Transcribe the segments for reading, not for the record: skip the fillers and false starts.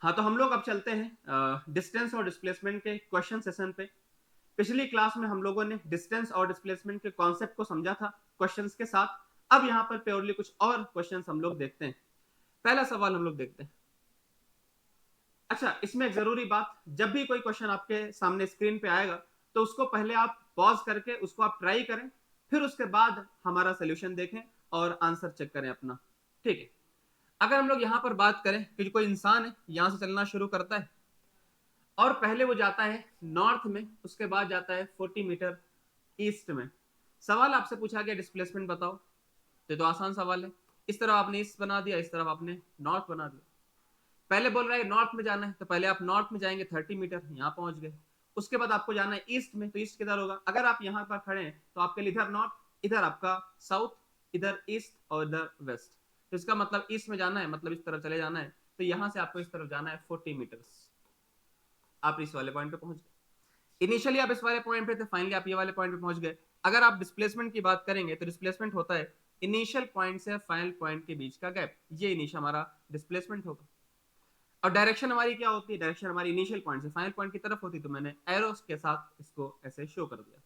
हाँ, तो हम लोग अब चलते हैं डिस्टेंस और डिस्प्लेसमेंट के क्वेश्चन सेशन पे। पिछली क्लास में हम लोगों ने डिस्टेंस और डिस्प्लेसमेंट के कॉन्सेप्ट को समझा था क्वेश्चंस के साथ। अब यहाँ पर प्योरली कुछ और क्वेश्चंस हम लोग देखते हैं। पहला सवाल हम लोग देखते हैं। अच्छा, इसमें एक जरूरी बात, जब भी कोई क्वेश्चन आपके सामने स्क्रीन पे आएगा तो उसको पहले आप पॉज करके उसको आप ट्राई करें, फिर उसके बाद हमारा सोल्यूशन देखें और आंसर चेक करें अपना। ठीक है। अगर हम लोग यहाँ पर बात करें कि कोई इंसान है, यहां से चलना शुरू करता है और पहले वो जाता है नॉर्थ में, उसके बाद जाता है 40 मीटर ईस्ट में। सवाल आपसे पूछा गया डिस्प्लेसमेंट बताओ, तो आसान सवाल है। इस तरफ आपने ईस्ट बना दिया, इस तरफ आपने नॉर्थ बना दिया। पहले बोल रहा है नॉर्थ में जाना है, तो पहले आप नॉर्थ में जाएंगे 30 मीटर, यहाँ पहुंच गए। उसके बाद आपको जाना है ईस्ट में, तो ईस्ट किधर होगा? अगर आप यहाँ पर खड़े हैं तो आपके लिए इधर नॉर्थ, इधर आपका साउथ, इधर ईस्ट और इधर वेस्ट। तो इसका मतलब ईस्ट में जाना है, मतलब इस तरफ चले जाना है। तो यहाँ से आपको इस तरफ जाना है 40 मीटर्स। आप इस वाले पॉइंट पे पहुंच गए। इनिशियली आप इस वाले पॉइंट पे थे, फाइनली आप ये वाले पॉइंट पे पहुंच गए। अगर आप डिस्प्लेसमेंट की बात करेंगे तो डिस्प्लेसमेंट होता है इनिशियल पॉइंट से फाइनल पॉइंट के बीच का गैप, ये इनिशियल हमारा डिस्प्लेसमेंट होगा। और डायरेक्शन हमारी क्या होती है? डायरेक्शन हमारी इनिशियल पॉइंट से फाइनल पॉइंट की तरफ होती है, तो मैंने एरोस के साथ इसको ऐसे शो कर दिया।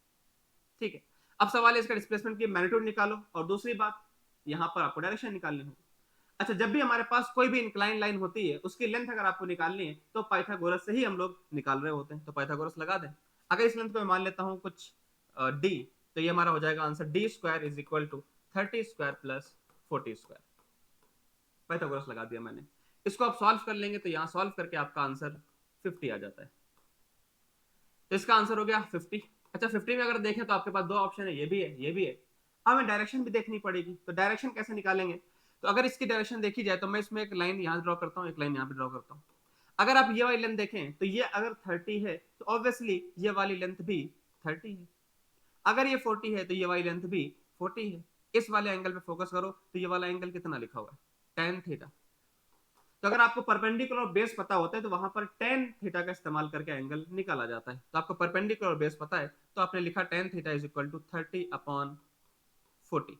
ठीक है। अब सवाल है इसका डिस्प्लेसमेंट की मैग्नीट्यूड निकालो, और दूसरी बात यहाँ पर आपको डायरेक्शन निकालनी होगी। अच्छा, जब भी हमारे पास कोई भी इंक्लाइन लाइन होती है, उसकी लेंथ अगर आपको निकालनी है तो पाइथागोरस से ही हम लोग निकाल रहे होते हैं, तो पाइथागोरस लगा दें। अगर इस लेंथ को मैं मान लेता हूँ कुछ डी, तो ये हमारा हो जाएगा answer D square is equal to 30 square plus 40 square. Pythagoras लगा दिया मैंने। इसको आप सॉल्व कर लेंगे तो यहाँ सॉल्व करके आपका आंसर 50 आ जाता है। तो इसका आंसर हो गया 50। अच्छा, 50 में अगर देखें तो आपके पास दो ऑप्शन है, ये भी है, ये भी है। हमें डायरेक्शन भी देखनी पड़ेगी, तो डायरेक्शन कैसे निकालेंगे? तो अगर इसकी डायरेक्शन देखी जाए तो मैं इसमें एक लाइन यहाँ ड्रॉ करता हूँ, एक लाइन यहाँ पे ड्रॉ करता हूँ। अगर आप ये वाली लेंथ देखें तो ये अगर 30 है तो ऑब्वियसली ये वाली लेंथ भी 30 है। अगर ये 40 है तो ये वाली लेंथ भी 40 है। इस वाले एंगल पे फोकस करो, तो ये वाला एंगल कितना लिखा हुआ है? tan theta. तो अगर आपको परपेंडिकुलर बेस पता होता है तो वहां पर tan थीटा का इस्तेमाल करके एंगल निकाला जाता है। तो आपको परपेंडिकुलर बेस पता है, तो आपने लिखा tan theta is equal to 30/40।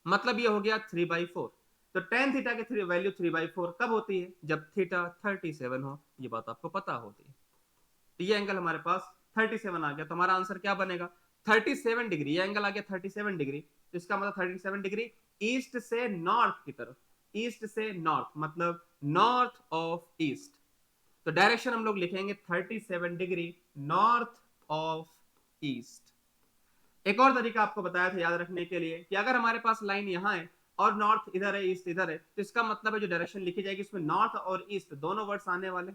मतलब ये हो गया 3/4। तो tan थीटा की वैल्यू 3/4 कब होती है? जब थीटा 37 हो। ये बात आपको पता होती है। तो ये एंगल हमारे पास 37 आ गया, तो हमारा आंसर क्या बनेगा? 37 डिग्री। ये एंगल आ गया 37 डिग्री, तो इसका मतलब 37 डिग्री ईस्ट से नॉर्थ की तरफ। ईस्ट से नॉर्थ मतलब नॉर्थ ऑफ ईस्ट। तो डायरेक्शन हम लोग लिखेंगे 37 डिग्री नॉर्थ ऑफ ईस्ट। एक और तरीका आपको बताया था याद रखने के लिए कि अगर हमारे पास लाइन यहाँ है और नॉर्थ इधर है, ईस्ट इधर है, तो इसका मतलब है जो डायरेक्शन लिखी जाएगी उसमें नॉर्थ और ईस्ट दोनों वर्ड्स आने वाले।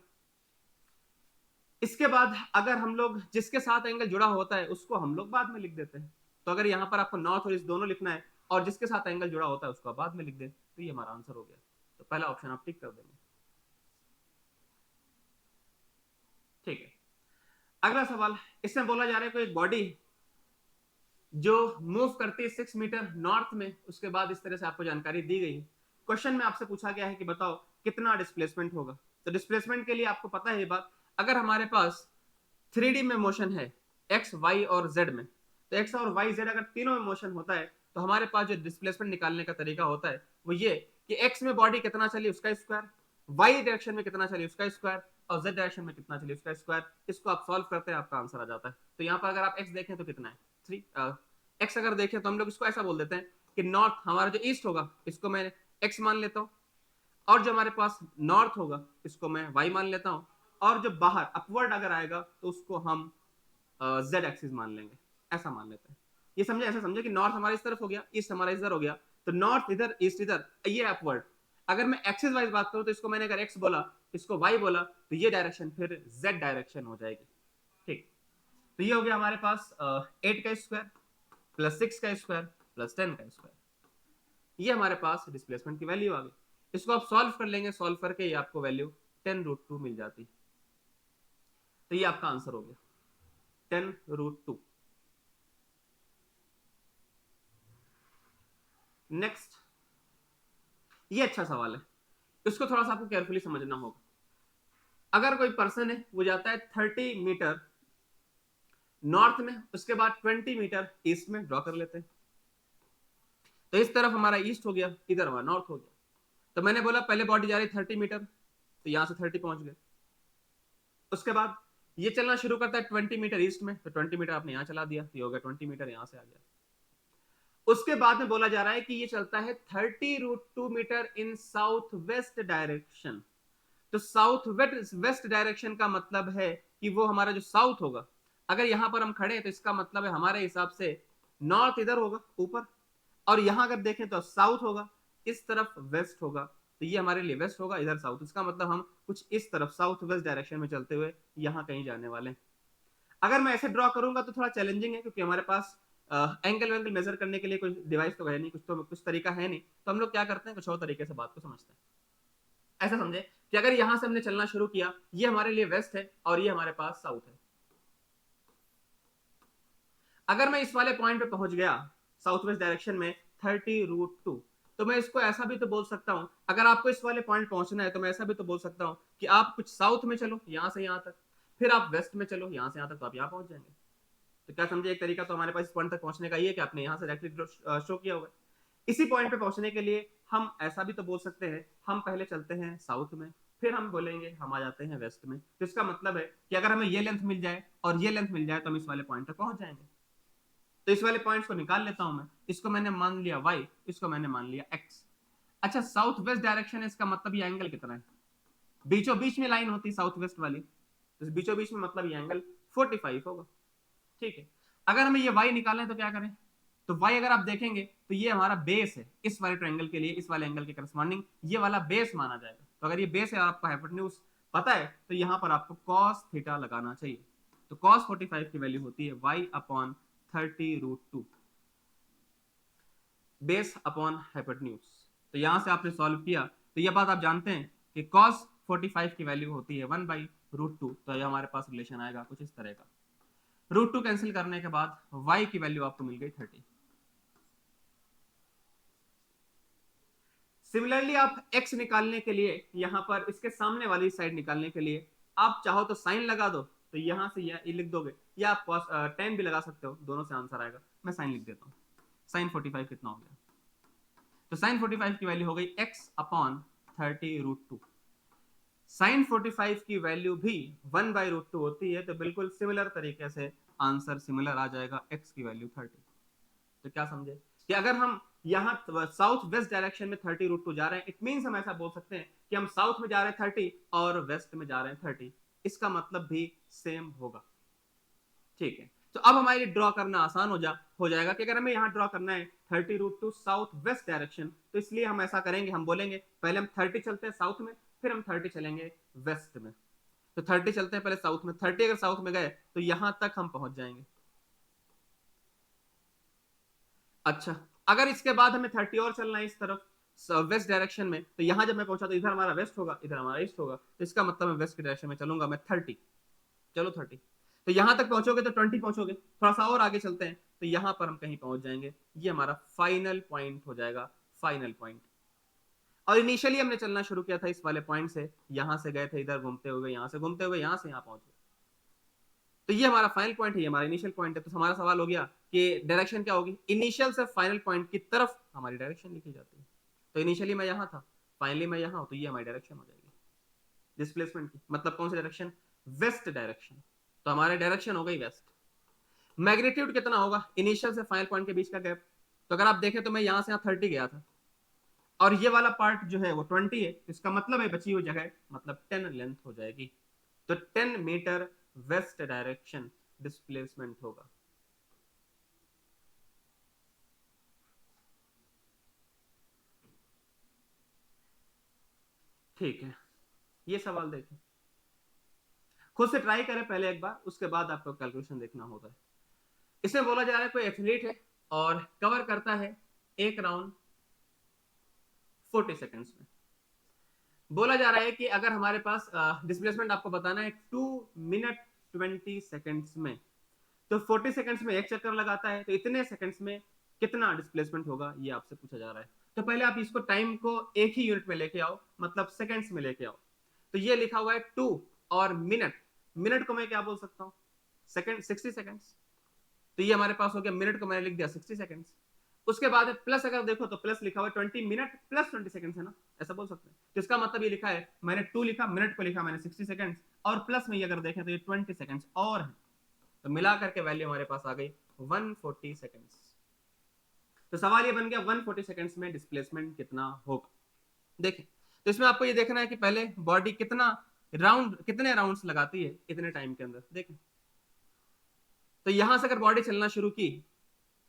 इसके बाद अगर हम लोग जिसके साथ एंगल जुड़ा होता है उसको हम लोग बाद में लिख देते हैं। तो अगर यहाँ पर आपको नॉर्थ और ईस्ट दोनों लिखना है और जिसके साथ एंगल जुड़ा होता है उसको बाद में लिख दें, तो ये हमारा आंसर हो गया। तो पहला ऑप्शन आप टिक कर देंगे। ठीक है। अगला सवाल, इसमें बोला जा रहा है कोई एक बॉडी जो मूव करती है 6 मीटर नॉर्थ में, उसके बाद इस तरह से आपको जानकारी दी गई है। क्वेश्चन में आपसे पूछा गया है कि बताओ कितना डिस्प्लेसमेंट होगा। तो डिस्प्लेसमेंट के लिए आपको पता है ये बात, अगर हमारे पास 3D में मोशन है एक्स वाई और जेड में, तो एक्स और वाई जेड अगर तीनों में मोशन होता है तो हमारे पास जो डिस्प्लेसमेंट निकालने का तरीका होता है वो ये कि एक्स में बॉडी कितना चली उसका स्क्वायर, वाई डायरेक्शन में कितना चली उसका स्क्वायर, और जेड डायरेक्शन में कितना चली उसका स्क्वायर। इसको आप सॉल्व करते हैं, आपका आंसर आ जाता है। तो यहाँ पर अगर आप एक्स देखें तो कितना है 3। एक्स अगर देखें तो हम लोग इसको ऐसा बोल देते हैं कि नॉर्थ हमारा जो ईस्ट होगा इसको मैं एक्स मान लेता हूँ, और जो हमारे पास नॉर्थ होगा इसको मैं वाई मान लेता हूँ, और जो बाहर अपवर्ड अगर आएगा तो उसको हम जेड एक्सिस मान लेंगे, ऐसा मान लेते हैं। ये समझे, ऐसा समझे कि नॉर्थ हमारा इस तरफ हो गया, ईस्ट हमारा इधर हो गया, तो नॉर्थ इधर ईस्ट इधर, ये अपवर्ड। अगर मैं एक्सिस वाइज बात करूं तो इसको मैंने अगर एक्स बोला, इसको वाई बोला, तो ये डायरेक्शन फिर जेड डायरेक्शन हो जाएगी। ठीक। तो ये हो गया हमारे पास 8 का स्क्वायर प्लस 6 का स्क्वायर प्लस 10 का स्क्वायर। ये हमारे पास डिस्प्लेसमेंट की वैल्यू आ गई। इसको आप सॉल्व कर लेंगे, सॉल्व करके ये आपको वैल्यू 10√2 मिल जाती। तो ये आपका आंसर हो गया 10√2। नेक्स्ट, ये अच्छा सवाल है, इसको थोड़ा सा आपको केयरफुली समझना होगा। अगर कोई पर्सन है वो जाता है 30 मीटर नॉर्थ में, उसके बाद 20 मीटर ईस्ट में, ड्रॉ कर लेते हैं। तो इस तरफ हमारा ईस्ट हो गया, इधर हमारा नॉर्थ हो गया। तो मैंने बोला पहले बॉडी जा रही 30 मीटर, तो यहां से 30 पहुंच गए। उसके बाद ये चलना शुरू करता है 20 मीटर ईस्ट में, तो 20 मीटर आपने यहां चला दिया, तो ये हो गया 20 मीटर, यहां से आ गया। उसके बाद में बोला जा रहा है कि ये चलता है 30√2 मीटर इन साउथ वेस्ट डायरेक्शन। तो साउथ वेस्ट डायरेक्शन का मतलब है कि वो हमारा जो साउथ होगा, अगर यहां पर हम खड़े हैं तो इसका मतलब है हमारे हिसाब से नॉर्थ इधर होगा ऊपर, और यहां अगर देखें तो साउथ होगा, इस तरफ वेस्ट होगा, तो ये हमारे लिए वेस्ट होगा, इधर साउथ। इसका मतलब हम कुछ इस तरफ साउथ वेस्ट डायरेक्शन में चलते हुए यहां कहीं जाने वाले हैं। अगर मैं ऐसे ड्रॉ करूंगा तो थोड़ा चैलेंजिंग है, क्योंकि हमारे पास एंगल वेंगल मेजर करने के लिए कोई डिवाइस तो है नहीं, कुछ तरीका है नहीं, तो हम लोग क्या करते हैं, कुछ और तरीके से बात को समझते हैं। ऐसा समझे कि अगर यहां से हमने चलना शुरू किया, ये हमारे लिए वेस्ट है और ये हमारे पास साउथ है। अगर मैं इस वाले पॉइंट पे पहुंच गया साउथ वेस्ट डायरेक्शन में 30√2, तो मैं इसको ऐसा भी तो बोल सकता हूं, अगर आपको इस वाले पॉइंट पहुंचना है तो मैं ऐसा भी तो बोल सकता हूं कि आप कुछ साउथ में चलो यहां से यहां तक, फिर आप वेस्ट में चलो यहां से यहां तक, तो आप यहां पहुंच जाएंगे। तो क्या समझे, एक तरीका तो हमारे पास इस पॉइंट तक पहुंचने का ये है कि आपने यहां से डायरेक्टली शो किया हुआ है। इसी पॉइंट पे पहुंचने के लिए हम ऐसा भी तो बोल सकते हैं, हम पहले चलते हैं साउथ में, फिर हम बोलेंगे हम आ जाते हैं वेस्ट में। तो इसका मतलब है कि अगर हमें ये लेंथ मिल जाए और ये लेंथ मिल जाए तो हम इस वाले पॉइंट तक पहुंच जाएंगे। तो इस वाले पॉइंट्स को निकाल लेता हूं मैं, इसको मैंने मान लिया y, इसको मैंने मान लिया x। अच्छा, साउथ वेस्ट डायरेक्शन है, इसका मतलब ये एंगल कितना है, बीचों बीच में लाइन होती है साउथ वेस्ट वाली, तो बीचों बीच में मतलब ये एंगल 45 होगा। ठीक है, अगर हमें ये y निकालना है तो क्या करें, तो y अगर आप देखेंगे तो ये हमारा बेस है इस वाले ट्रायंगल के लिए, इस वाले एंगल के करस्पॉन्डिंग ये वाला बेस माना जाएगा। तो अगर ये बेस है और आपको हाइपोटेन्यूज पता है तो यहां पर आपको cos थीटा लगाना चाहिए। तो cos 45 की वैल्यू होती है y/30√2 बेस अपॉन हाइपोटेन्यूज। तो यहां से आपने सॉल्व किया तो ये बात आप जानते हैं कि cos 45 की वैल्यू होती है 1/√2। तो ये हमारे पास रिलेशन आएगा कुछ इस तरह का। √2 कैंसिल करने के बाद y की वैल्यू आपको मिल गई 30। सिमिलरली आप x निकालने के लिए यहां पर इसके सामने वाली साइड निकालने के लिए आप चाहो तो साइन लगा दो, तो यहां से ये लिख दोगे, या आप टेन भी लगा सकते हो, दोनों से आंसर आएगा। मैं साइन लिख देता हूं, साइन 45 कितना हो गया, तो साइन 45 की वैल्यू हो गई x/30√2। साइन 45 की वैल्यू भी 1/√2 होती है, तो बिल्कुल सिमिलर तरीके से आंसर सिमिलर आ जाएगा, x की वैल्यू 30। तो क्या समझे कि अगर हम यहाँ साउथ वेस्ट डायरेक्शन में 30√2 जा रहे हैं, इट मींस हम ऐसा बोल सकते हैं कि हम साउथ में जा रहे हैं 30 और वेस्ट में जा रहे हैं 30, इसका मतलब भी सेम होगा। ठीक है, तो अब हमारे लिए ड्रॉ करना आसान हो जाएगा कि अगर हमें यहाँ ड्रॉ करना है 30√2 साउथ वेस्ट डायरेक्शन, तो इसलिए हम ऐसा करेंगे, हम बोलेंगे पहले हम 30 चलते हैं साउथ में, फिर हम 30 चलेंगे वेस्ट में। तो 30 चलते हैं पहले साउथ में, 30 अगर साउथ में गए तो यहां तक हम पहुंच जाएंगे। अच्छा, अगर इसके बाद हमें 30 और चलना है इस तरफ वेस्ट डायरेक्शन में, तो यहां जब मैं पहुंचा तो इधर हमारा वेस्ट होगा, इधर हमारा ईस्ट होगा, तो इसका मतलब मैं वेस्ट की डायरेक्शन में चलूंगा, मैं 30। चलो 30, तो यहां तक पहुंचोगे तो 20 पहुंचोगे, थोड़ा सा और आगे चलते हैं तो यहां पर हम कहीं पहुंच जाएंगे, ये हमारा फाइनल पॉइंट हो जाएगा, फाइनल पॉइंट। और इनिशियली हमने चलना शुरू किया था इस वाले पॉइंट से, यहां से गए थे इधर घूमते हुए, यहां से घूमते हुए यहां से यहां पहुंच गए, तो ये हमारा फाइनल पॉइंट है, ये हमारा इनिशियल पॉइंट है। तो हमारा सवाल हो गया कि डायरेक्शन क्या होगी, इनिशियल से फाइनल पॉइंट की तरफ हमारी डायरेक्शन लिखी जाती है। तो इनिशियली मैं यहां था, फाइनली मैं यहां हूं, तो ये हमारी डायरेक्शन हो जाएगी डिस्प्लेसमेंट की, मतलब कौन सी डायरेक्शन, वेस्ट डायरेक्शन। तो हमारी डायरेक्शन हो गई वेस्ट। मैग्नीट्यूड कितना होगा, इनिशियल से फाइनल पॉइंट के बीच का गैप, तो अगर आप देखें तो मैं यहां से यहां 30 गया था और ये वाला पार्ट जो है वो 20 है, इसका मतलब है बची हुई जगह मतलब 10 लेंथ हो जाएगी। तो 10 मीटर वेस्ट डायरेक्शन डिस्प्लेसमेंट होगा। ठीक है, ये सवाल देखें, खुद से ट्राई करें पहले एक बार, उसके बाद आपको कैलकुलेशन देखना होता है। इसमें बोला जा रहा है कोई एथलीट है और कवर करता है एक राउंड 40 सेकंड्स में। बोला जा रहा है कि अगर हमारे पास डिस्प्लेसमेंट आपको बताना है 2 मिनट 20 सेकंड्स में, तो 40 सेकंड्स में एक चक्कर लगाता है, तो इतने सेकंड्स में कितना डिस्प्लेसमेंट होगा, ये आपसे पूछा जा रहा है। तो पहले आप इसको टाइम को एक ही यूनिट में लेके आओ, मतलब सेकंड्स में लेके आओ। तो ये लिखा हुआ है 2 और मिनट, मिनट को मैं क्या बोल सकता हूँ, सेकंड, 60 सेकंड्स। तो ये हमारे पास हो गया, मिनट को मैंने लिख दिया 60 सेकंड्स। उसके बाद प्लस अगर देखो तो प्लस लिखा हुआ 20 मिनट प्लस 20 सेकंड्स है ना, ऐसा बोल सकते हैं। तो इसका मतलब ये लिखा है, मैंने 2 लिखा, मिनट को लिखा मैंने 60 सेकंड्स, और प्लस में ये अगर देखें तो ये 20 सेकंड्स और है, तो मिला करके वैल्यू हमारे पास आ गई 140 सेकंड्स। तो सवाल ये बन गया 140 सेकंड्स में डिस्प्लेसमेंट कितना होगा। देखें, तो इसमें आपको ये देखना है कि पहले बॉडी कितने राउंड्स लगाती है इतने टाइम के अंदर। देखें, तो यहां से अगर बॉडी चलना शुरू की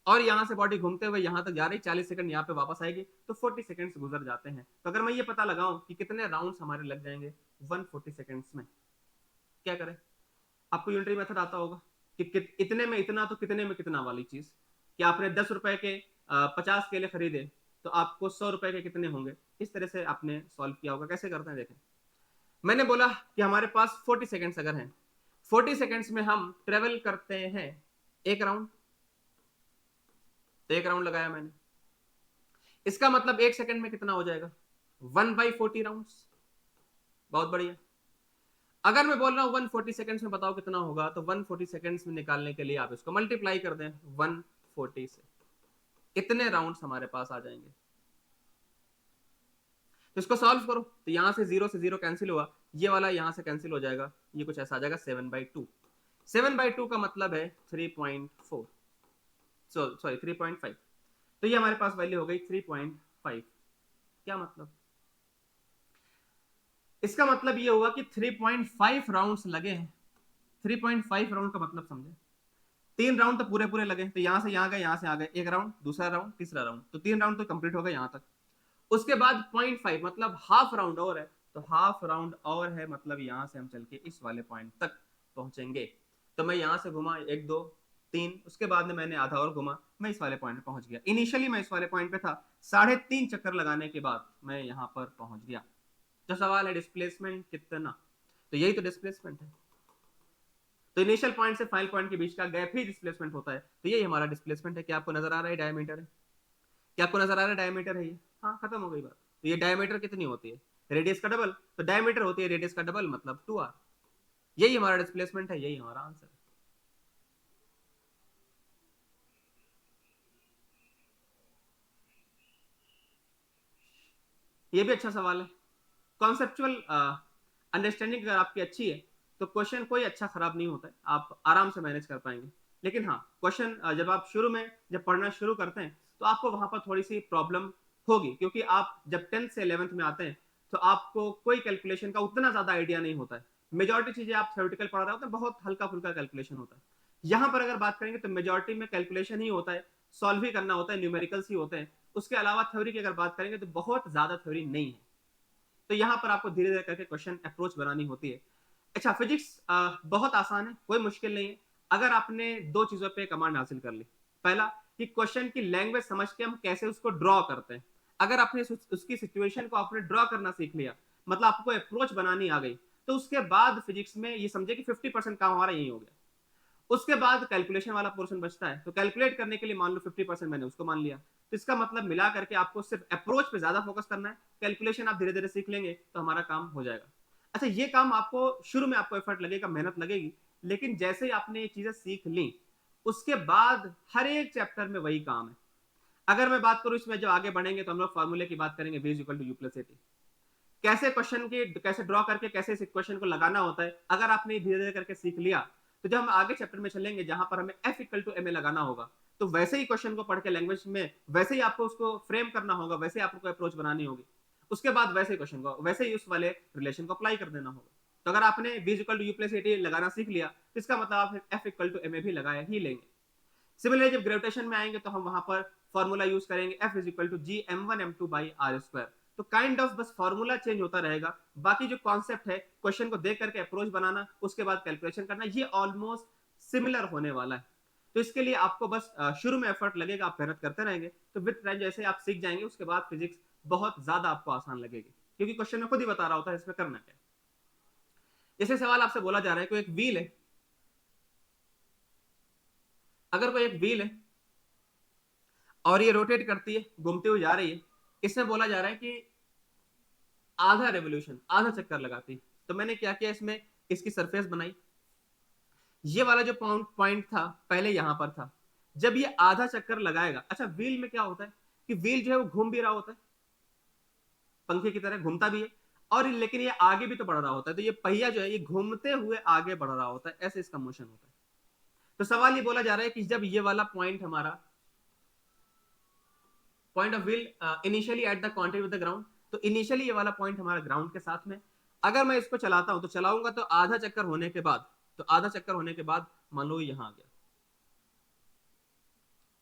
और यहां से बॉडी घूमते हुए यहां तक जा रही, 40 सेकंड यहाँ पे वापस आएगी, तो 40 सेकंड्स गुजर जाते हैं। तो अगर मैं ये पता लगाऊं कि कितने राउंड्स हमारे लग जाएंगे 140 सेकंड्स में, क्या करें? आपको यूनिटरी मेथड आता होगा कि इतने में इतना तो कितने में कितना वाली चीज, कि आपने 10 रुपए के 50 केले खरीदे, तो आपको 100 रुपए के कितने होंगे, इस तरह से आपने सॉल्व किया होगा। कैसे करते हैं देखें, मैंने बोला कि हमारे पास 40 सेकंड्स अगर हैं, 40 सेकंड्स में हम ट्रेवल करते हैं एक राउंड, तो एक राउंड लगाया मैंने, इसका मतलब एक सेकंड में कितना हो जाएगा 1/40 राउंड्स। बहुत बढ़िया। अगर मैं बोल रहा हूं 140 सेकंड्स में बताओ कितना होगा, तो 140 सेकंड्स में निकालने के लिए आप इसको मल्टीप्लाई कर दें 140 से, इतने राउंड्स हमारे पास आ जाएंगे। तो इसको सॉल्व करो, तो यहां से 0 कैंसिल हुआ, ये वाला यहां से कैंसिल हो जाएगा, ये कुछ ऐसा आ जाएगा 7/2। 7/2 का मतलब है 3.4, सॉरी 3.5। तो ये हमारे पास वैल्यू हो गई 3.5। क्या मतलब? इसका मतलब ये हुआ कि 3.5 राउंड्स लगे हैं। 3.5 राउंड का मतलब समझे, 3 राउंड तो पूरे पूरे लगे, तो यहां से यहां गए, यहां से आ गए, एक राउंड, दूसरा राउंड, तीसरा राउंड, तो 3 राउंड तो कंप्लीट हो गए यहां तक। उसके बाद 0.5 मतलब हाफ राउंड और है, तो हाफ राउंड और है, मतलब यहां से हम चल के इस वाले पॉइंट तक पहुंचेंगे। तो मैं यहां से घुमा 1 2 3, उसके बाद में मैंने आधा और घुमा, मैं इस वाले पॉइंट पे पहुंच गया। इनिशियली मैं इस वाले पॉइंट पे था, 3.5 चक्कर लगाने के बाद मैं यहां पर पहुंच गया। जो सवाल है डिस्प्लेसमेंट कितना, तो यही तो डिस्प्लेसमेंट है। तो इनिशियल पॉइंट से फाइनल पॉइंट के बीच का गैप ही डिस्प्लेसमेंट होता है, तो यही हमारा डिस्प्लेसमेंट है। क्या आपको नजर आ रहा है डायमीटर है? क्या आपको नजर आ रहा है डायमीटर है ये? हाँ, खत्म हो गई बात। तो ये डायमीटर कितनी होती है? रेडियस का डबल। तो डायमीटर होती है रेडियस का डबल, मतलब 2r। यही हमारा डिस्प्लेसमेंट है, यही हमारा आंसर है। ये भी अच्छा सवाल है। कॉन्सेप्चुअल अंडरस्टैंडिंग अगर आपकी अच्छी है, तो क्वेश्चन कोई अच्छा खराब नहीं होता है, आप आराम से मैनेज कर पाएंगे। लेकिन हाँ, क्वेश्चन जब आप शुरू में जब पढ़ना शुरू करते हैं, तो आपको वहां पर थोड़ी सी प्रॉब्लम होगी, क्योंकि आप जब 10th से 11th में आते हैं, तो आपको कोई कैलकुलेशन का उतना ज्यादा आइडिया नहीं होता है। मेजोरिटी चीजें आप थ्योरेटिकल पढ़ा रहे होते हैं, बहुत हल्का फुल्का कैलकुलेशन होता है। यहाँ पर अगर बात करेंगे तो मेजोरिटी में कैलकुलेशन ही होता है, सॉल्व ही करना होता है, न्यूमेरिकल्स ही होते हैं। उसके अलावा थ्योरी की अगर बात करेंगे तो बहुत ज्यादा थ्योरी नहीं है। तो यहाँ पर आपको धीरे धीरे करके क्वेश्चन अप्रोच बनानी होती है। अच्छा, फिजिक्स बहुत आसान है, कोई मुश्किल नहीं है, अगर आपने दो चीजों पे कमांड हासिल कर ली। पहला, कि क्वेश्चन की लैंग्वेज समझ के हम कैसे उसको ड्रॉ करते हैं। अगर आपने उसकी सिचुएशन को आपने ड्रॉ करना सीख लिया, मतलब आपको अप्रोच बनानी आ गई, तो उसके बाद फिजिक्स में ये समझे कि 50% काम हमारा यही हो गया। उसके बाद कैलकुलेशन वाला पोर्शन बचता है, तो कैलकुलेट करने के लिए मान लो 50% मैंने उसको मान लिया, तो इसका मतलब मिला करके आपको सिर्फ अप्रोच पे ज्यादा फोकस करना है। कैलकुलेशन आप धीरे धीरे सीख लेंगे तो हमारा काम हो जाएगा। अच्छा, ये काम आपको शुरू में आपको एफर्ट लगेगा, मेहनत लगेगी, लेकिन जैसे ही आपने ये चीजें सीख ली, उसके बाद हर एक चैप्टर में वही काम है। अगर मैं बात करूं इसमें जो आगे बढ़ेंगे, तो हम लोग फॉर्मूले की बात करेंगे, v equal to U plus AT, कैसे क्वेश्चन की कैसे ड्रॉ करके कैसे इस इक्वेशन को लगाना होता है। अगर आपने धीरे धीरे करके सीख लिया, तो जब हम आगे चैप्टर में चलेंगे जहां पर हमें F equal to M A लगाना होगा, तो वैसे ही क्वेश्चन को पढ़ के लैंग्वेज में वैसे ही आपको उसको फ्रेम करना होगा, वैसे ही आपको अप्रोच बनानी होगी। उसके बाद वैसे ही क्वेश्चन को वैसे ही उस वाले रिलेशन को अप्लाई कर देना होगा। तो अगर आपने v equal to U plus AT लगाना सीख लिया, तो इसका मतलब आप F equal to M A भी लगाया ही लेंगे। सिमिलरली जब ग्रेविटेशन में आएंगे, तो हम वहां पर फॉर्मूला यूज करेंगे, F is equal to G m1 m2 by R square. तो काइंड ऑफ बस फॉर्मूला चेंज होता रहेगा, बाकी जो कॉन्सेप्ट है क्वेश्चन को देख करके अप्रोच बनाना, उसके बाद कैलकुलेशन करना, ये ऑलमोस्ट सिमिलर होने वाला है। तो इसके लिए आपको बस शुरू में एफर्ट लगेगा, आप मेहनत करते रहेंगे, तो विद टाइम जैसे आप सीख जाएंगे, उसके बाद फिजिक्स बहुत ज्यादा आपको आसान लगेगी, क्योंकि क्वेश्चन में खुद ही बता रहा होता है इसमें करना क्या। जैसे सवाल आपसे बोला जा रहा है, कोई एक व्हील है, अगर कोई एक व्हील है और ये रोटेट करती है, घूमती हुई जा रही है, इसमें बोला जा रहा है कि आधा रेवोल्यूशन, आधा चक्कर लगाती है। तो मैंने क्या किया, इसमें इसकी सरफेस बनाई, ये वाला जो पॉइंट था पहले यहां पर था, जब ये आधा चक्कर लगाएगा, अच्छा व्हील में क्या होता है कि व्हील जो है वो घूम भी रहा होता है, पंखे की तरह घूमता भी है, और लेकिन ये आगे भी तो बढ़ रहा होता है, तो ये पहिया जो है ये घूमते हुए आगे बढ़ रहा होता है, ऐसे इसका मोशन होता है। तो सवाल ये बोला जा रहा है कि जब ये वाला पॉइंट हमारा point of wheel initially at the contact with the ground, तो इनिशियली ये वाला पॉइंट हमारा ग्राउंड के साथ में, अगर मैं इसको चलाता हूं तो चलाऊंगा तो आधा चक्कर होने के बाद, तो आधा चक्कर होने के बाद मान लो यहां आ गया,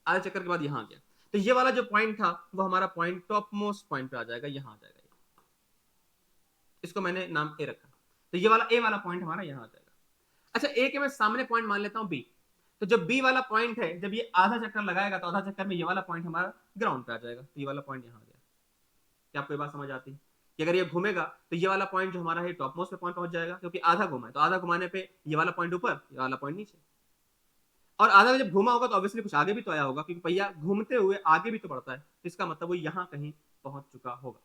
आधे चक्कर के बाद यहां आ गया, तो ये वाला जो पॉइंट था वो हमारा पॉइंट टॉप मोस्ट पॉइंट पे आ जाएगा, यहां आ जाएगा, इसको मैंने नाम ए रखा, तो ये वाला ए वाला पॉइंट हमारा यहां आ जाएगा। अच्छा ए के मैं सामने पॉइंट मान लेता हूं बी, तो जब बी वाला पॉइंट है जब ये आधा चक्कर लगाएगा तो आधा चक्कर में ये वाला पॉइंट हमारा ग्राउंड पे आ जाएगा, तो ये वाला पॉइंट यहां आ गया। क्या आपको ये बात समझ आती है कि अगर ये घूमेगा तो ये वाला पॉइंट जो हमारा है टॉप मोस्ट पे पॉइंट पहुंच जाएगा, क्योंकि आधा घुमा है, तो आधा घुमाने पे ये वाला पॉइंट ऊपर, ये वाला पॉइंट नीचे, और आधा जब घूमा होगा तो ऑब्वियसली कुछ आगे भी तो आया होगा, क्योंकि पहिया घूमते हुए आगे भी तो बढ़ता है, तो इसका मतलब वो यहां कहीं पहुंच चुका होगा।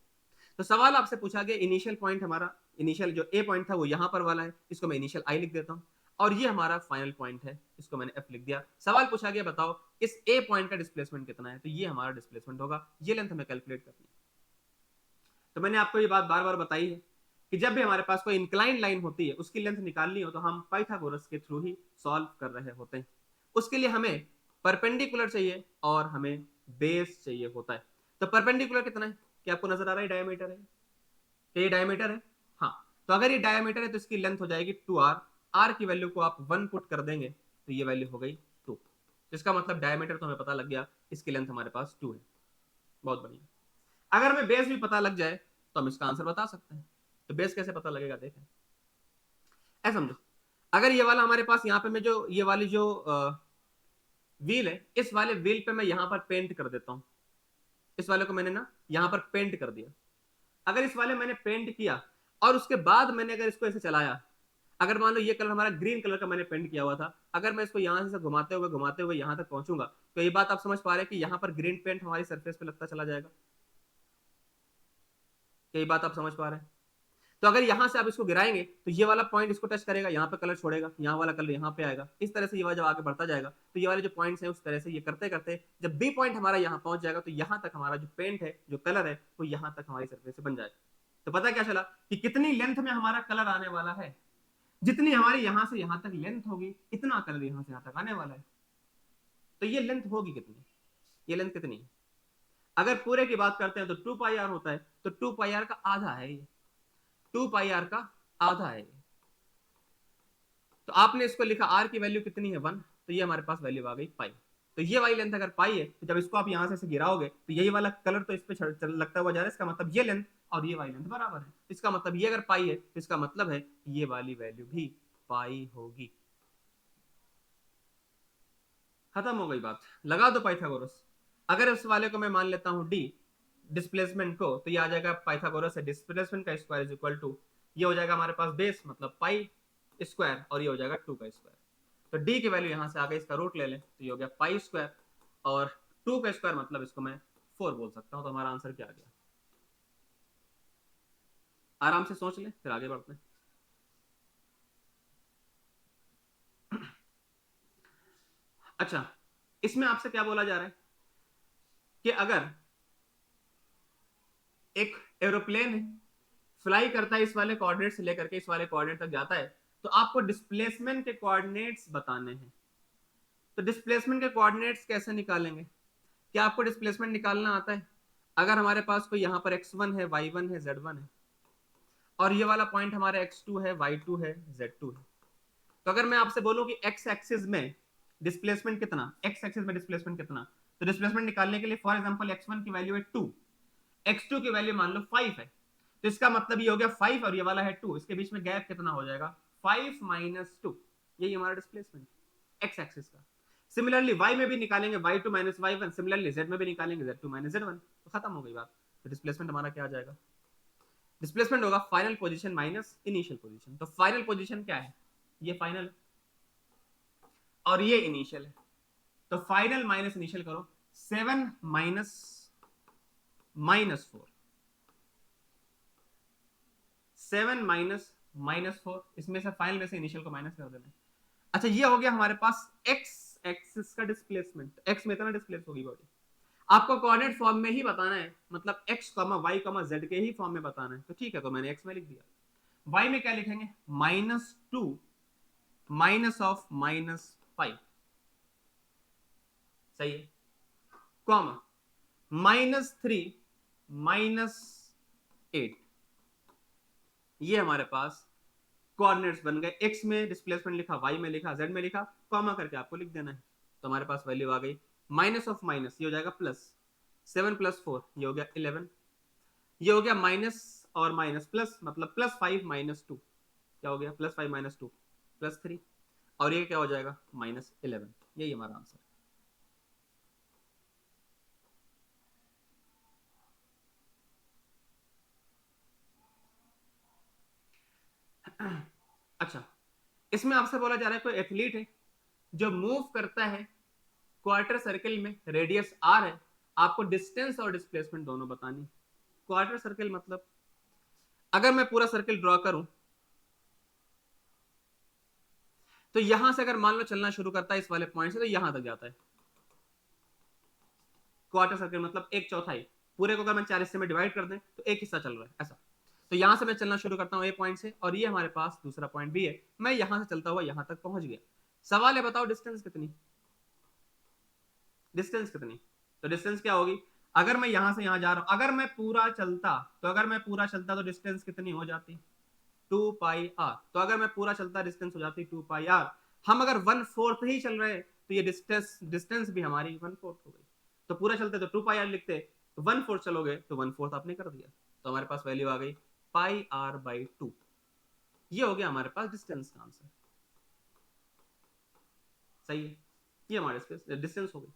तो सवाल आपसे पूछा गया इनिशियल पॉइंट हमारा, इनिशियल जो ए पॉइंट था वो यहां पर वाला है, इसको मैं इनिशियल आई लिख देता हूं, और ये हमारा फाइनल पॉइंट है, इसको मैंने एफ लिख दिया। सवाल पूछा गया बताओ इस ए पॉइंट का डिस्प्लेसमेंट कितना है, तो ये हमारा डिस्प्लेसमेंट होगा, ये लेंथ हमें कैलकुलेट करनी है। तो मैंने आपको ये बात बार बार बताई है कि जब भी हमारे पास कोई इंक्लाइन लाइन होती है उसकी लेंथ निकालनी हो तो हम पाइथागोरस के थ्रू ही सॉल्व कर रहे होते हैं। उसके लिए हमें परपेंडिकुलर चाहिए और हमें बेस चाहिए होता है। तो परपेंडिकुलर कितना है, क्या आपको नजर आ रहा है, डायमीटर है, क्या ये डायमीटर है, हाँ, तो अगर ये डायमीटर है तो इसकी लेंथ हो जाएगी 2r, r की वैल्यू को आप 1 पुट कर देंगे तो ये वैल्यू हो गई 2, जिसका मतलब डायमीटर तो हमें पता लग गया, इसकी लेंथ हमारे पास 2 है। बहुत बढ़िया। अगर हमें बेस भी पता लग जाए तो हम इसका आंसर बता सकते हैं। तो बेस कैसे पता लगेगा देखें, ऐसा समझो, अगर ये वाला हमारे पास यहाँ पे मैं जो ये वाली जो व्हील है, इस वाले व्हील पे मैं यहाँ पर पेंट कर देता हूँ, इस वाले को मैंने ना यहाँ पर पेंट कर दिया, अगर इस वाले मैंने पेंट किया और उसके बाद मैंने अगर इसको ऐसे चलाया, अगर मान लो ये कलर हमारा ग्रीन कलर का मैंने पेंट किया हुआ था, अगर मैं इसको यहाँ से घुमाते हुए यहाँ तक पहुंचूंगा, तो ये बात आप समझ पा रहे हैं कि यहाँ पर ग्रीन पेंट हमारी सरफेस पे लगता चला जाएगा, यही बात आप समझ पा रहे हैं। तो अगर यहां से आप इसको गिराएंगे तो ये वाला पॉइंट इसको टच करेगा, यहाँ पे कलर छोड़ेगा, यहाँ वाला कलर यहाँ पे आएगा, इस तरह से ये वाला जब आगे बढ़ता जाएगा तो ये वाले जो पॉइंट्स हैं उस तरह से ये करते करते जब बी पॉइंट हमारा यहाँ पहुंच जाएगा तो यहाँ तक हमारा जो पेंट है जो कलर है वो यहाँ तक हमारी सरफेस से बन जाएगा। तो पता क्या चला कि कितनी लेंथ में हमारा कलर आने वाला है, जितनी हमारी यहाँ से यहाँ तक लेंथ होगी इतना कलर यहाँ से यहाँ तक आने वाला है। तो ये लेंथ होगी कितनी, ये लेंथ कितनी है, अगर पूरे की बात करते हैं तो 2 पाई आर होता है, तो 2 पाई आर का आधा है ये, 2 पाई आर का आधा है ये। तो आपने इसको लिखा आर की वैल्यू कितनी है 1, तो ये हमारे पास वैल्यू आ गई पाई। तो ये वाली लेंथ अगर पाई है तो जब इसको आप यहां से गिराओगे तो यही वाला कलर तो इस पे लगता हुआ जा रहा है, इसका मतलब ये लेंथ और ये वाली लेंथ बराबर है, इसका मतलब ये अगर पाई है तो इसका मतलब है ये वाली वैल्यू भी पाई होगी। खत्म हो गई बात, लगा दो पाइथागोरस। अगर इस वाले को मैं मान लेता हूं डी डिस्प्लेसमेंट को, तो ये आ जाएगा पाइथागोरस है डिस्प्लेसमेंट का स्क्वायर इज इक्वल टू, ये हो जाएगा हमारे पास बेस मतलब पाई स्क्वायर, और ये हो जाएगा 2 का स्क्वायर। तो डी की वैल्यू यहां से आ गई, इसका रूट ले लें तो ये हो गया पाई स्क्वायर, और 2 का स्क्वायर मतलब इसको मैं 4 बोल सकता हूं। तो हमारा आंसर क्या आ गया, आराम से सोच लें फिर आगे बढ़ते हैं। अच्छा, इसमें आपसे क्या बोला जा रहा है कि अगर एक एरोप्लेन है, फ्लाई करता है इस वाले कोऑर्डिनेट से लेकर के इस वाले कोऑर्डिनेट तक जाता है, तो आपको डिस्प्लेसमेंट के कोऑर्डिनेट्स बताने हैं। तो डिस्प्लेसमेंट के कोऑर्डिनेट्स कैसे निकालेंगे, क्या आपको डिस्प्लेसमेंट निकालना आता है, अगर हमारे पास कोई यहाँ पर x1 है, y1 है, z1 है, और ये वाला पॉइंट हमारा x2 है, y2 है, z2 है, तो अगर मैं आपसे बोलूं कि x एक्सिस में डिस्प्लेसमेंट कितना, x एक्सिस में डिस्प्लेसमेंट कितना, तो डिस्प्लेसमेंट निकालने के लिए फॉर एग्जांपल x1 की वैल्यू है 2, x2 की वैल्यू मान लो 5 है, तो इसका मतलब ये हो गया 5 और ये वाला है 2, इसके बीच में गैप कितना हो जाएगा 5 माइनस 2, यही हमारा डिस्प्लेसमेंट x एक्सिस का। सिमिलरली y में भी निकालेंगे y2 minus y1, similarly z में भी निकालेंगे z2 माइनस z1, तो खत्म हो गई बात। तो डिस्प्लेसमेंट हमारा क्या आ जाएगा, डिस्प्लेसमेंट होगा final position minus initial position. तो फाइनल पोजीशन क्या है, ये फाइनल है और ये इनिशियल है, तो फाइनल माइनस इनिशियल करो, 7 माइनस -4, 7 माइनस -4, इसमें से फाइनल में से इनिशियल को माइनस कर देना। अच्छा, ये हो गया हमारे पास x एक्सिस का डिस्प्लेसमेंट, एक्स में इतना डिस्प्लेस होगी बॉडी। आपको कोऑर्डिनेट फॉर्म में ही बताना है, मतलब X comma Y comma Z के ही फॉर्म में बताना है, तो ठीक है, तो मैंने एक्स में लिख दिया। वाई में क्या लिखेंगे, -2 माइनस ऑफ -5, सही है, कॉमा -3 -8, ये हमारे पास कोऑर्डिनेट्स बन गए। एक्स में डिस्प्लेसमेंट लिखा, वाई में लिखा, जेड में लिखा, कॉमा करके आपको लिख देना है, तो हमारे पास वैल्यू आ गई। माइनस ऑफ माइनस ये हो जाएगा प्लस, 7 + 4 ये हो गया 11, ये हो गया माइनस और माइनस प्लस, मतलब +5 -2 क्या हो गया, +5 - 2 +3, और ये क्या हो जाएगा -11, यही हमारा आंसर। अच्छा, इसमें आपसे बोला जा रहा है कोई एथलीट है जो मूव करता है क्वार्टर सर्किल में, रेडियस r है, आपको डिस्टेंस और डिस्प्लेसमेंट दोनों बतानी। क्वार्टर सर्किल मतलब अगर मैं पूरा सर्किल ड्रॉ करूं तो यहां से अगर मान लो चलना शुरू करता है इस वाले पॉइंट से, तो यहां तक जाता है। क्वार्टर सर्किल मतलब एक चौथाई, पूरे को अगर मैं 4 हिस्से में डिवाइड कर दें तो एक हिस्सा चल रहा है ऐसा। तो यहां से मैं चलना शुरू करता हूं ए पॉइंट से, और ये हमारे पास दूसरा पॉइंट भी है, मैं यहां से चलता हुआ यहां तक पहुंच गया। सवाल है बताओ डिस्टेंस कितनी, डिस्टेंस कितनी। तो डिस्टेंस क्या होगी, अगर मैं यहां से यहां जा रहा हूं, अगर मैं पूरा चलता, तो अगर मैं पूरा चलता तो डिस्टेंस कितनी हो जाती, 2πr। तो अगर मैं पूरा चलता डिस्टेंस हो जाती 2πr। हम अगर 1/4 ही चल रहे तो ये डिस्टेंस डिस्टेंस भी हमारी 1/4 हो गई। तो पूरा चलते तो 2πr लिखते, तो 1/4 चलोगे तो 1/4 आपने कर दिया, तो हमारे पास वैल्यू आ गई πr/2। ये हो गया हमारे पास डिस्टेंस का आंसर, सही है, ये हमारे डिस्टेंस हो गई।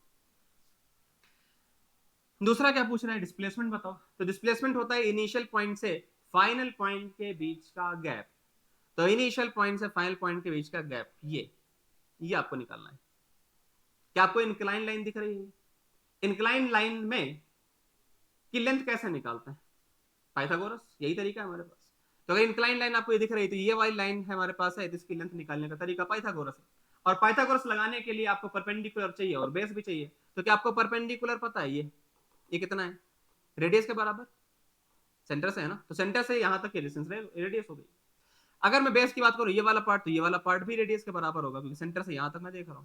दूसरा क्या पूछ रहा है, डिस्प्लेसमेंट बताओ। तो डिस्प्लेसमेंट होता है इनिशियल पॉइंट से फाइनल पॉइंट के बीच का गैप। तो इनिशियल पॉइंट से फाइनल पॉइंट के बीच का गैप, ये आपको निकालना है। क्या आपको इंक्लाइन लाइन दिख रही है, इंक्लाइन लाइन में की लेंथ कैसे निकालते हैं, पाइथागोरस, यही तरीका है हमारे पास। तो अगर इंक्लाइन लाइन आपको ये दिख रही है तो ये वाली लाइन है हमारे पास है, तो इसकी लेंथ निकालने का तरीका पाइथागोरस है। और पाइथागोरस लगाने के लिए आपको परपेंडिकुलर चाहिए और बेस भी चाहिए। तो क्या आपको परपेंडिकुलर पता है, ये कितना है, रेडियस के बराबर, सेंटर से है ना, तो सेंटर से यहां तक की डिस्टेंस रेडियस हो गई। अगर मैं बेस की बात करूं ये वाला पार्ट, तो ये वाला पार्ट भी रेडियस के बराबर होगा, क्योंकि सेंटर से यहां तक मैं देख रहा हूं।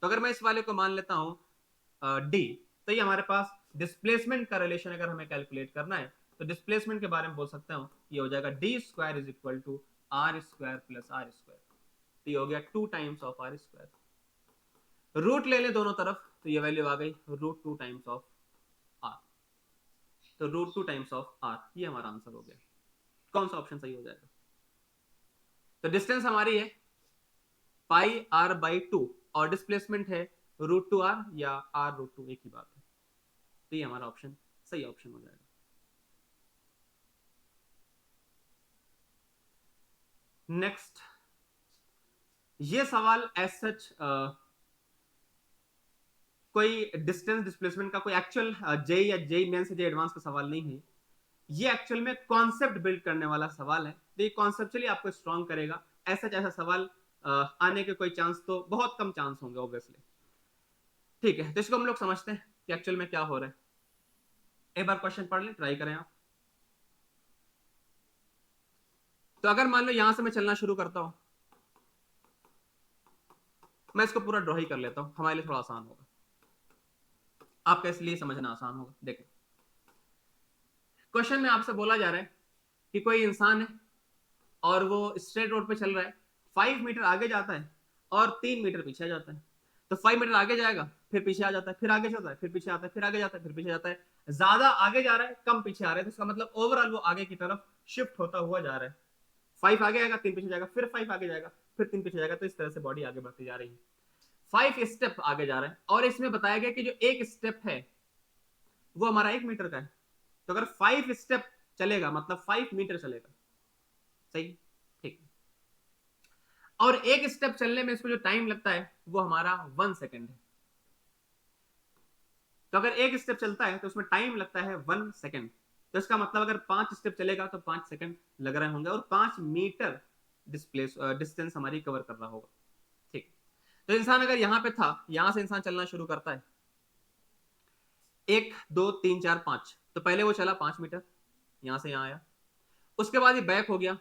तो अगर मैं इस वाले को मान लेता हूं डी, तो ये हमारे पास डिस्प्लेसमेंट का रिलेशन अगर हमें कैलकुलेट करना है, तो डिस्प्लेसमेंट के बारे में बोल सकता हूं, ये हो जाएगा d² = r² + r²। तो ये हो गया 2 टाइम्स ऑफ r²। रूट ले लें दोनों तरफ, तो ये वैल्यू आ गई √2 टाइम्स ऑफ r। तो √2 टाइम्स ऑफ r, ये हमारा आंसर हो गया। कौन सा ऑप्शन सही हो जाएगा, तो डिस्टेंस हमारी है πr/2 और डिस्प्लेसमेंट है √2r या r√2, एक ही बात है। तो ये हमारा ऑप्शन सही ऑप्शन हो जाएगा। नेक्स्ट, ये सवाल एज सच कोई डिस्टेंस डिस्प्लेसमेंट का कोई एक्चुअल जेई या जेई मेंस से जेई एडवांस का सवाल नहीं है, ये एक्चुअल में कॉन्सेप्ट बिल्ड करने वाला सवाल है। तो ये कॉन्सेप्चुअली आपको स्ट्रॉन्ग करेगा, ऐसा सवाल आने के कोई चांस तो बहुत कम चांस होंगे ऑब्वियसली। ठीक है, तो इसको हम लोग समझते हैं कि एक्चुअल में क्या हो रहा है। एक बार क्वेश्चन पढ़ लें, ट्राई करें आप। तो अगर मान लो यहां से मैं चलना शुरू करता हूं, मैं इसको पूरा ड्रॉ ही कर लेता हूं, हमारे लिए थोड़ा आसान होगा, आपका इसलिए समझना आसान होगा। देखो, क्वेश्चन में आपसे बोला जा रहा है कि कोई इंसान है और वो स्ट्रेट रोड पे चल रहा है, 5 मीटर आगे जाता है और 3 मीटर पीछे जाता है। तो 5 मीटर आगे जाएगा, फिर पीछे आ जाता है, फिर आगे जाता है, फिर पीछे आता है, फिर आगे जाता है, फिर पीछे जाता है। ज्यादा आगे जा रहा है, कम पीछे आ रहा है, तो इसका मतलब ओवरऑल वो आगे की तरफ शिफ्ट होता हुआ जा रहा है। 5 आगे आएगा, 3 पीछे जाएगा, फिर 5 आगे जाएगा, फिर 3 पीछे जाएगा। तो इस तरह से बॉडी आगे बढ़ती जा रही है, 5 स्टेप आगे जा रहा है। और इसमें बताया गया कि जो एक स्टेप है वो हमारा 1 मीटर का है। तो अगर 5 स्टेप चलेगा मतलब 5 मीटर चलेगा, सही, ठीक। और एक स्टेप चलने में इसको जो टाइम लगता है वो हमारा 1 सेकेंड है। तो अगर एक स्टेप चलता है तो उसमें टाइम लगता है 1 सेकेंड। तो इसका मतलब अगर 5 स्टेप चलेगा तो 5 सेकेंड लग रहे होंगे, और 5 मीटर डिस्टेंस हमारी कवर कर रहा होगा, ठीक। तो इंसान अगर यहाँ पे था, यहां से इंसान चलना शुरू करता है 1 2 3 4 5, तो पहले वो चला 5 मीटर, यहां से यहां आया, उसके बाद ये बैक हो गया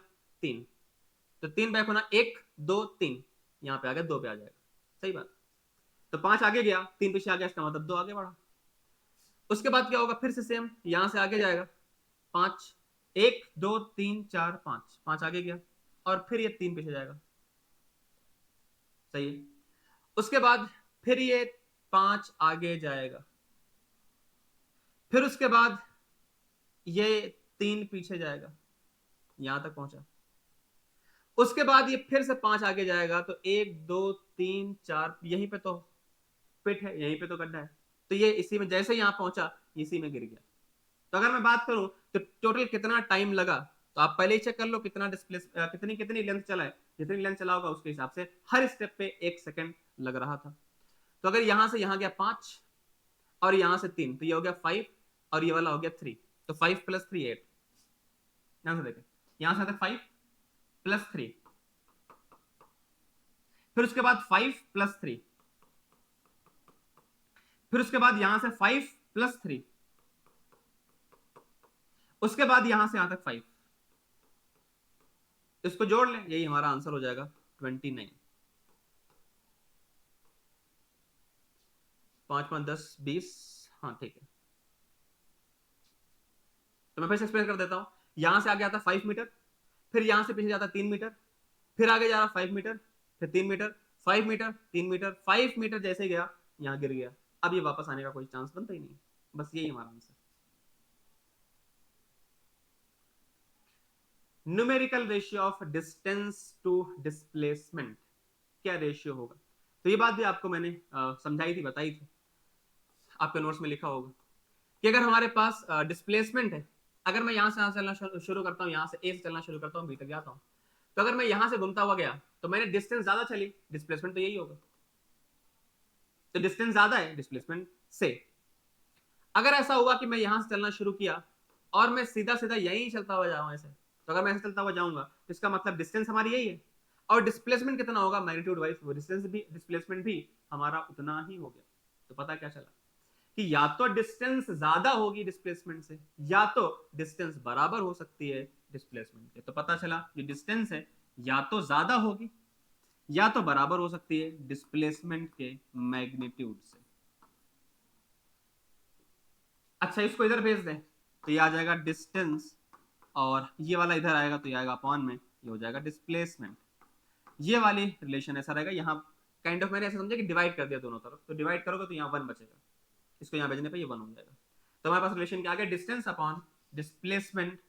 3, तो 3 बैक होना 1 2 3, यहाँ पे आ गया 2 पे आ जाएगा, सही बात। तो 5 आगे गया, 3 पीछे आ गया, इसका मतलब 2 आगे बढ़ा। उसके बाद क्या होगा, फिर से सेम, यहां से आगे जाएगा 5, 1 2 3 4 5, 5 आगे गया, और फिर ये 3 पीछे जाएगा, सही है। उसके बाद फिर ये 5 आगे जाएगा, फिर उसके बाद ये 3 पीछे जाएगा, यहां तक पहुंचा। उसके बाद ये फिर से 5 आगे जाएगा, तो 1 2 3 4, यहीं पे तो पिट है, यहीं पे तो गड्ढा है, तो ये इसी में जैसे यहां पहुंचा इसी में गिर गया। तो अगर मैं बात करूं तो टोटल कितना टाइम लगा, तो आप पहले ही चेक कर लो कितना डिस्प्लेस, कितनी कितनी लेंथ चला है, जितनी लेंथ चला होगा उसके हिसाब से हर स्टेप पे 1 सेकंड लग रहा था। तो अगर यहां से यहां गया 5 और यहां से 3, तो ये हो गया 5 और ये वाला हो गया 3, तो 5 + 3 8। यहां से देखें, यहां से 5 + 3, फिर उसके बाद 5 + 3, फिर उसके बाद यहां से 5 + 3, उसके बाद यहां से यहां तक 5, इसको जोड़ लें, यही हमारा आंसर हो जाएगा 29। 5 5 10 20, हाँ ठीक है। तो मैं फिर से एक्सप्लेन कर देता हूं, यहां से आगे आता 5 मीटर, फिर यहां से पीछे जाता 3 मीटर, फिर आगे जा रहा 5 मीटर, फिर 3 मीटर, 5 मीटर, 3 मीटर, 5 मीटर जैसे गया यहां गिर गया। अब ये वापस आने का कोई चांस बनता ही नहीं, बस यही हमारा answer. Numerical ratio of distance to displacement, क्या रेशियो होगा? तो ये बात भी आपको मैंने समझाई थी, बताई थी, आपके नोट्स में लिखा होगा कि अगर हमारे पास डिस्प्लेसमेंट है, अगर मैं यहां से चलना शुरू करता हूं, यहां से ए से चलना शुरू करता हूं, बी तक जाता हूं, तो अगर मैं यहां से घूमता हुआ गया तो मैंने डिस्टेंस ज्यादा चली, डिस्प्लेसमेंट तो यही होगा, तो डिस्टेंस ज्यादा है डिस्प्लेसमेंट से। अगर ऐसा हुआ कि मैं यहां से चलना शुरू किया और मैं सीधा सीधा यही चलता हुआ जाऊं ऐसे, तो अगर मैं ऐसे चलता हुआ जाऊंगा तो इसका मतलब डिस्टेंस हमारी यही है, और डिस्प्लेसमेंट कितना होगा मैग्नीट्यूड वाइज, वो डिस्टेंस भी, डिस्प्लेसमेंट भी हमारा उतना ही हो गया। तो पता क्या चला कि या तो डिस्टेंस ज्यादा होगी डिस्प्लेसमेंट से, या तो डिस्टेंस बराबर हो सकती है डिस्प्लेसमेंट के। तो पता चला कि डिस्टेंस है या तो ज्यादा होगी या तो बराबर हो सकती है डिस्प्लेसमेंट के मैग्नीट्यूड से। अच्छा, इसको इधर भेज दें तो ये आ जाएगा डिस्टेंस, और ये वाला इधर आएगा तो ये आएगा अपॉन में, ये हो जाएगा डिस्प्लेसमेंट। ये वाली रिलेशन ऐसा रहेगा, यहाँ काइंड ऑफ मैंने ऐसा समझा कि डिवाइड कर दिया दोनों तरफ, तो डिवाइड करोगे तो यहाँ 1 बचेगा, इसको यहाँ भेजने पे ये 1 हो जाएगा। तो हमारे पास रिलेशन क्या आ गया, distance upon displacement,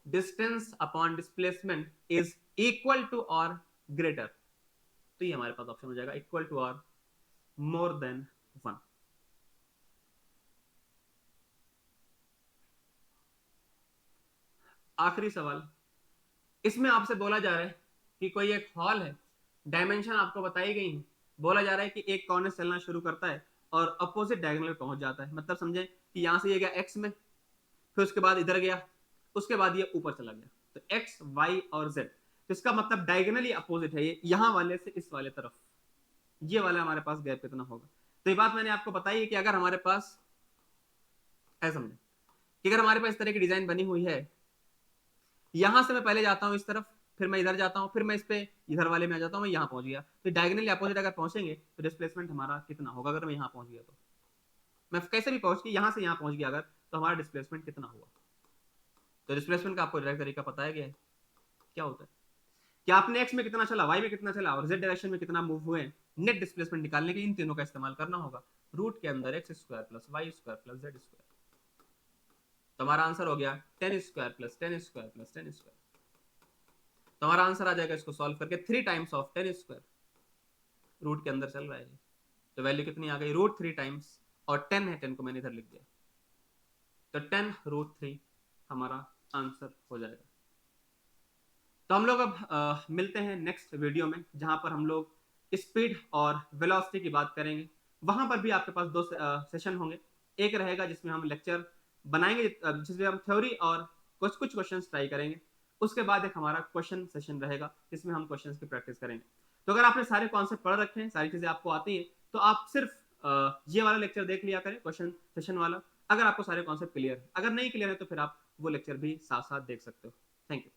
distance upon displacement is equal to और ग्रेटर, तो ये हमारे पास ऑप्शन हो जाएगा इक्वल टू और मोर देन 1। आखिरी सवाल, इसमें आपसे बोला जा रहा है कि कोई एक हॉल है, डायमेंशन आपको बताई गई है, बोला जा रहा है कि एक कॉर्नर चलना शुरू करता है और अपोजिट डायगोनल में पहुंच जाता है, मतलब समझे कि यहां से ये गया एक्स में, फिर उसके बाद इधर गया, उसके बाद ये ऊपर चला गया, तो एक्स वाई और जेड, तो इसका मतलब डायगोनली अपोजिट है ये, यहां वाले से इस वाले तरफ, ये वाला हमारे पास गैप कितना होगा। तो ये बात मैंने आपको बताई है कि अगर हमारे पास, ऐसा समझे कि अगर हमारे पास इस तरह की डिजाइन बनी हुई है, यहां से मैं पहले जाता हूं इस तरफ, फिर मैं इधर जाता हूं, फिर मैं इस पे इधर वाले में आ जाता हूं, मैं यहां पहुंच गया, तो डायगोनली अपोजिट अगर पहुंचेंगे तो डिस्प्लेसमेंट हमारा कितना होगा, अगर मैं यहां पहुंच गया तो, मैं कैसे भी पहुंच गया, यहां से यहां पहुंच गया अगर, तो हमारा डिस्प्लेसमेंट कितना हुआ। तो डिस्प्लेसमेंट का आपको डायरेक्ट तरीका पता है क्या होता है कि आपने एक्स में कितना चला, वाई में कितना चला और जेड डायरेक्शन में कितना मूव हुए, नेट डिस्प्लेसमेंट निकालने के इन तीनों का इस्तेमाल करना होगा, रूट के अंदर X square plus Y square plus Z square, तो हमारा आंसर हो गया 10 square plus 10 square plus 10 square. तो हमारा आंसर आ जाएगा इसको सॉल्व करके 3 टाइम्स ऑफ 10 स्क्वायर, रूट के अंदर चल रहा है, तो वैल्यू कितनी आ गई, रूट 3 टाइम्स, और 10 है, 10 को मैंने इधर लिख दिया, तो 10 रूट 3 हमारा आंसर हो जाएगा। तो हम लोग अब मिलते हैं नेक्स्ट वीडियो में, जहां पर हम लोग स्पीड और वेलोसिटी की बात करेंगे। वहां पर भी आपके पास 2 सेशन होंगे, एक रहेगा जिसमें हम लेक्चर बनाएंगे, जिसमें हम थ्योरी और कुछ कुछ क्वेश्चंस ट्राई करेंगे, उसके बाद एक हमारा क्वेश्चन सेशन रहेगा जिसमें हम क्वेश्चंस की प्रैक्टिस करेंगे। तो अगर आपने सारे कॉन्सेप्ट पढ़ रखे हैं, सारी चीजें आपको आती हैं, तो आप सिर्फ ये वाला लेक्चर देख लिया करें, क्वेश्चन सेशन वाला, अगर आपको सारे कॉन्सेप्ट क्लियर है। अगर नहीं क्लियर है तो फिर आप वो लेक्चर भी साथ साथ देख सकते हो। Thank you.